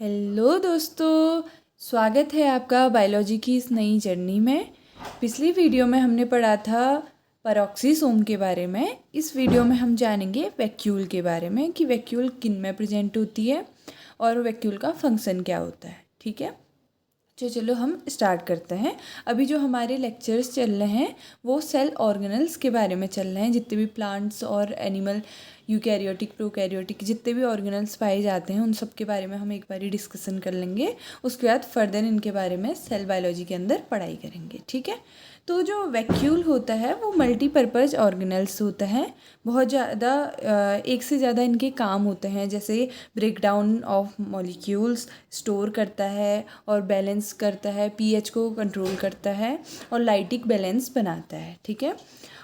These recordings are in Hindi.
हेलो दोस्तों, स्वागत है आपका बायोलॉजी की इस नई जर्नी में। पिछली वीडियो में हमने पढ़ा था पेरोक्सीसोम के बारे में। इस वीडियो में हम जानेंगे वैक्यूल के बारे में कि वैक्यूल किन में प्रेजेंट होती है और वैक्यूल का फंक्शन क्या होता है। ठीक है, चलो हम स्टार्ट करते हैं। अभी जो हमारे लेक्चर्स चल रहे हैं वो सेल ऑर्गेनल्स के बारे में चल रहे हैं। जितने भी प्लांट्स और एनिमल, यूकैरियोटिक, प्रोकैरियोटिक, जितने भी ऑर्गेनल्स पाए जाते हैं उन सब के बारे में हम एक बारी डिस्कशन कर लेंगे। उसके बाद फर्दर इनके बारे में सेल बायोलॉजी के अंदर पढ़ाई करेंगे। ठीक है, तो जो वैक्यूल होता है वो मल्टीपर्पज़ ऑर्गेनल्स होता है। बहुत ज़्यादा एक से ज़्यादा इनके काम होते हैं, जैसे break down of molecules, store करता है और बैलेंस करता है, पीएच को कंट्रोल करता है और लाइटिक बैलेंस बनाता है। ठीक है,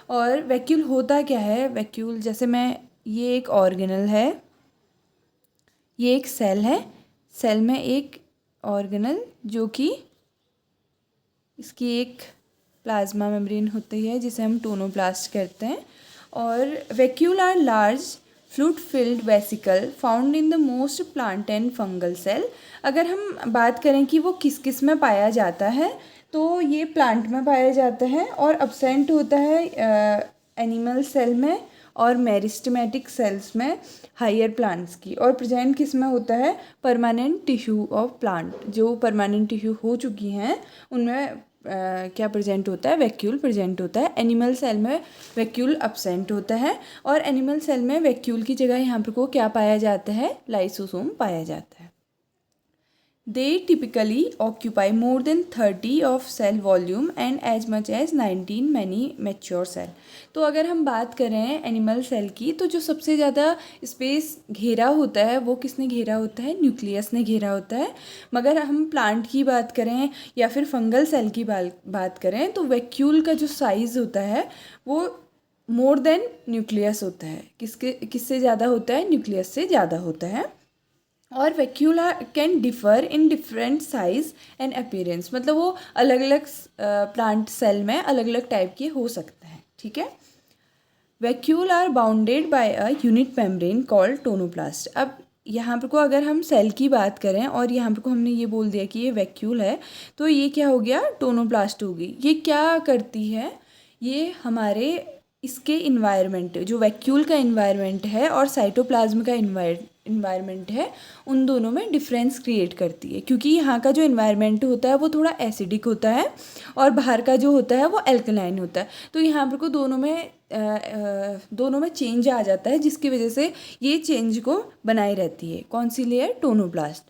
और वैक्यूल होता क्या है? वैक्यूल जैसे ये एक ऑर्गेनल है, ये एक सेल है। सेल में एक ऑर्गेनल जो कि इसकी एक प्लाज्मा मेम्ब्रेन होती है जिसे हम टोनोप्लास्ट कहते हैं। और vacuole are large fluid filled vesicle found in the most plant and fungal cell. अगर हम बात करें कि वो किस किस में पाया जाता है, तो ये प्लांट में पाया जाता है और अब्सेंट होता है एनिमल सेल में और मेरिस्टेमेटिक सेल्स में हायर प्लांट्स की, और प्रेजेंट किस में होता है? Permanent tissue of plant. जो परमानेंट टिश्यू हो चुकी हैं उनमें क्या प्रेजेंट होता है? वैक्यूल प्रेजेंट होता है। एनिमल सेल में वैक्यूल अब्सेंट होता है और एनिमल सेल में वैक्यूल की जगह यहाँ पर को क्या पाया जाता है? लाइसोसोम पाया जाता है। They typically occupy more than 30 of cell volume and as much as 19 many mature cell। तो अगर हम बात करें एनिमल सेल की, तो जो सबसे ज़्यादा स्पेस घेरा होता है वो किसने घेरा होता है? न्यूक्लियस ने घेरा होता है। मगर हम प्लांट की बात करें या फिर फंगल सेल की बात करें तो वैक्यूल का जो साइज़ होता है वो मोर देन न्यूक्लियस होता है। किससे ज़्यादा होता है? न्यूक्लियस से ज़्यादा होता है। और vacuole can differ in different size and appearance, मतलब वो अलग अलग प्लांट सेल में अलग अलग टाइप के हो सकते हैं। ठीक है, vacuole are bounded by a unit membrane called tonoplast. अब यहाँ पर को अगर हम सेल की बात करें और यहाँ पर को हमने ये बोल दिया कि ये वैक्यूल है, तो ये क्या हो गया? टोनोप्लास्ट हो गई। ये क्या करती है? ये हमारे इसके इन्वायरमेंट, जो वैक्यूल का इन्वायरमेंट है और साइटोप्लाज्म का इन्वायरमेंट है, उन दोनों में डिफरेंस क्रिएट करती है। क्योंकि यहाँ का जो इन्वायरमेंट होता है वो थोड़ा एसिडिक होता है और बाहर का जो होता है वो एल्कलाइन होता है। तो यहाँ पर को दोनों में चेंज आ जाता है, जिसकी वजह से ये चेंज को बनाए रहती है। कौन सी layer? Tonoplast.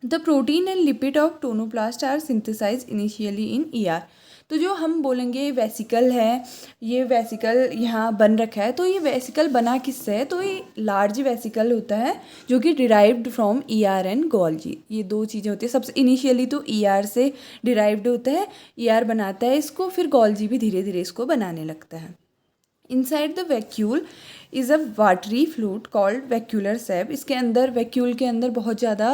The protein and lipid of tonoplast are synthesise initially in ER. तो जो हम बोलेंगे वेसिकल है, ये वेसिकल यहाँ बन रखा है, तो ये वेसिकल बना किससे है? तो ये लार्ज वेसिकल होता है जो कि derived from ER and Golgi. ये दो चीज़ें होती है। सबसे इनिशियली तो ईआर से डिराइव्ड होता है, ईआर बनाता है इसको, फिर गोल्जी भी धीरे धीरे इसको बनाने लगता है। Inside the vacuole is a watery fluid called vacuolar SAP. इसके अंदर, वैक्यूल के अंदर बहुत ज़्यादा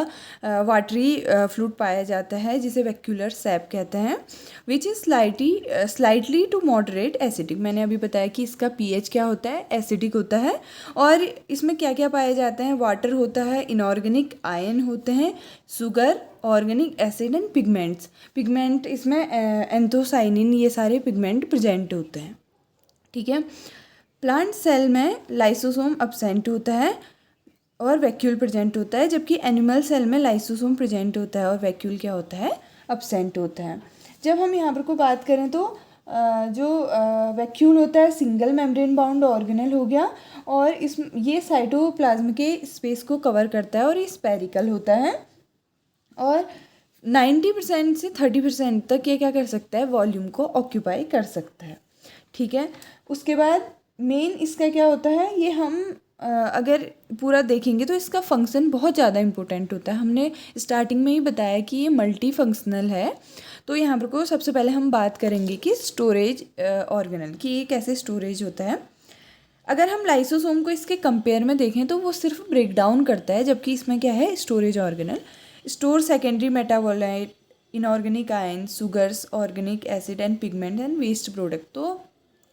वाटरी फ्लूइड पाया जाता है जिसे वैक्यूलर सैप कहते हैं, which is slightly to moderate acidic. मैंने अभी बताया कि इसका पीएच क्या होता है? एसिडिक होता है। और इसमें क्या क्या पाए जाते हैं? वाटर होता है, इनऑर्गेनिक आयन होते हैं, sugar, organic acid and pigments. Pigment इसमें एंथोसाइनिन, ये सारे पिगमेंट प्रेजेंट होते हैं। ठीक है, प्लांट सेल में लाइसोसोम अब्सेंट होता है और वैक्यूल प्रेजेंट होता है, जबकि एनिमल सेल में लाइसोसोम प्रेजेंट होता है और वैक्यूल क्या होता है? अब्सेंट होता है। जब हम यहाँ पर को बात करें तो जो वैक्यूल होता है सिंगल मेम्ब्रेन बाउंड ऑर्गेनल हो गया, और ये साइटोप्लाज्म के स्पेस को कवर करता है और ये स्पेरिकल होता है, और 90% से 30% तक ये क्या कर सकता है? वॉल्यूम को ऑक्यूपाई कर सकता है। ठीक है, उसके बाद मेन इसका क्या होता है? ये हम अगर पूरा देखेंगे तो इसका फंक्शन बहुत ज़्यादा इंपॉर्टेंट होता है। हमने स्टार्टिंग में ही बताया कि ये मल्टी फंक्शनल है। तो यहाँ पर को सबसे पहले हम बात करेंगे कि स्टोरेज ऑर्गेनल की, ये कैसे स्टोरेज होता है। अगर हम लाइसोसोम को इसके कंपेयर में देखें तो वो सिर्फ ब्रेक डाउन करता है, जबकि इसमें क्या है? Storage organelle store secondary metabolite, inorganic ion, sugars, organic acid and pigment and waste product. तो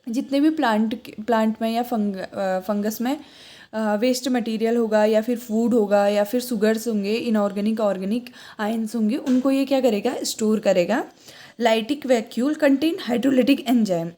जितने भी प्लांट में या फंगस में वेस्ट मटेरियल होगा या फिर फूड होगा या फिर शुगर्स होंगे, इनऑर्गेनिक ऑर्गेनिक आयंस होंगे, उनको ये क्या करेगा, स्टोर करेगा। Lytic vacuole contain hydrolytic enzyme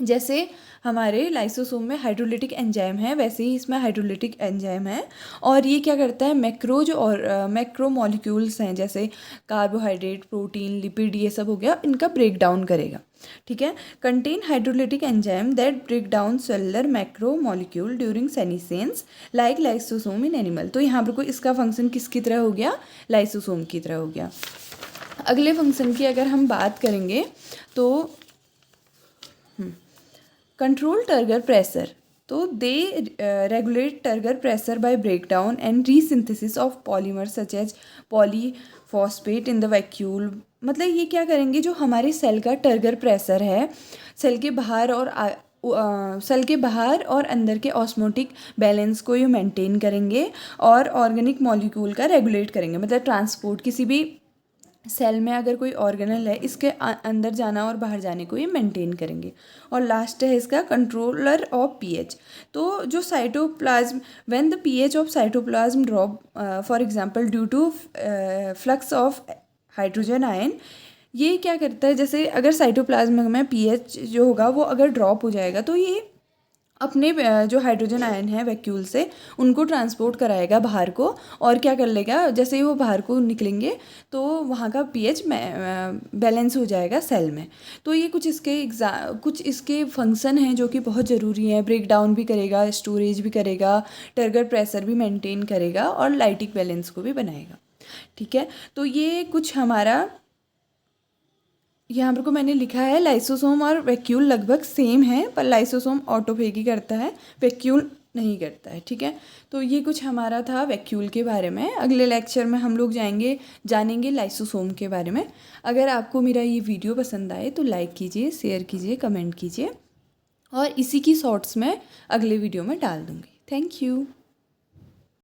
जैसे हमारे लाइसोसोम में हाइड्रोलिटिक एंजाइम है, वैसे ही इसमें हाइड्रोलिटिक एंजाइम है। और ये क्या करता है, मैक्रोज और मैक्रो मॉलिक्यूल्स हैं जैसे कार्बोहाइड्रेट, प्रोटीन, लिपिड, ये सब हो गया, इनका ब्रेक डाउन करेगा। ठीक है, contain hydrolytic enzyme that break down cellular macro molecule during senescence like lysosome in animal. तो यहाँ पर कोई इसका फंक्शन किसकी तरह हो गया, लाइसोसोम की तरह हो गया। अगले फंक्शन की अगर हम बात करेंगे तो कंट्रोल टर्गर प्रेशर, तो they regulate turgor pressure by break down and resynthesis of polymer such as polyphosphate in the vacuole. मतलब ये क्या करेंगे, जो हमारे सेल का टर्गर प्रेशर है, सेल के बाहर और सेल के बाहर और अंदर के ऑस्मोटिक बैलेंस को ये मेंटेन करेंगे और ऑर्गेनिक मॉलिक्यूल का रेगुलेट करेंगे। मतलब ट्रांसपोर्ट, किसी भी सेल में अगर कोई ऑर्गेनल है, इसके अंदर जाना और बाहर जाने को ये मेंटेन करेंगे। और लास्ट है इसका कंट्रोलर ऑफ पीएच। तो जो cytoplasm, when the pH of cytoplasm drop for example due to flux of hydrogen ion, ये क्या करता है, जैसे अगर साइटोप्लाज्म में पीएच जो होगा वो अगर ड्रॉप हो जाएगा तो ये अपने जो हाइड्रोजन आयन है वैक्यूल से, उनको ट्रांसपोर्ट कराएगा बाहर को। और क्या कर लेगा, जैसे ही वो बाहर को निकलेंगे तो वहाँ का पीएच बैलेंस हो जाएगा सेल में। तो ये कुछ इसके फंक्शन हैं जो कि बहुत ज़रूरी हैं। ब्रेक डाउन भी करेगा, स्टोरेज भी करेगा, टर्गर प्रेशर भी मेंटेन करेगा और लाइटिक बैलेंस को भी बनाएगा। ठीक है, तो ये कुछ हमारा यहाँ पर को मैंने लिखा है। लाइसोसोम और वैक्यूल लगभग सेम है, पर लाइसोसोम ऑटोफेगी करता है, वैक्यूल नहीं करता है। ठीक है, तो ये कुछ हमारा था वैक्यूल के बारे में। अगले लेक्चर में हम लोग जानेंगे लाइसोसोम के बारे में। अगर आपको मेरा ये वीडियो पसंद आए तो लाइक कीजिए, शेयर कीजिए, कमेंट कीजिए, और इसी की शॉर्ट्स मैं अगले वीडियो में डाल दूँगी। Thank you.